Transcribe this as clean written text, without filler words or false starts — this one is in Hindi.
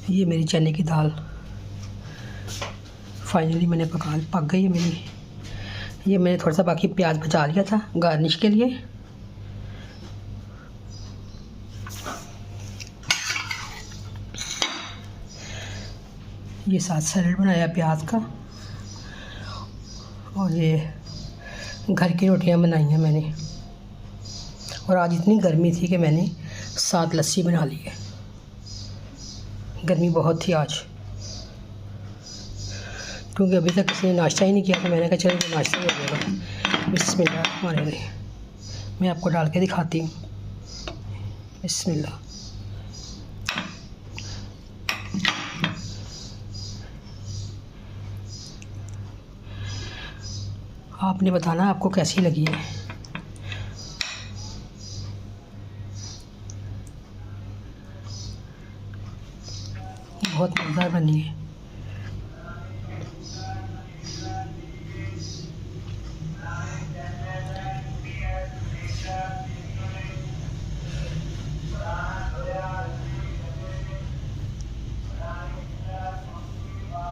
ये मेरी चने की दाल फाइनली मैंने पक गई है मेरी। ये मैंने थोड़ा सा बाकी प्याज बचा लिया था गार्निश के लिए। ये साथ सैलेड बनाया प्याज का, और ये घर की रोटियां बनाई हैं मैंने। और आज इतनी गर्मी थी कि मैंने साथ लस्सी बना ली है। गर्मी बहुत थी आज, क्योंकि अभी तक किसी ने नाश्ता ही नहीं किया, तो मैंने कहा चलो नाश्ता कर देगा। बिस्मिल्लाह, मैं आपको डाल के दिखाती हूँ। बिस्मिल्लाह। आपने बताना आपको कैसी लगी है। बहुत मज़ेदार बनी है।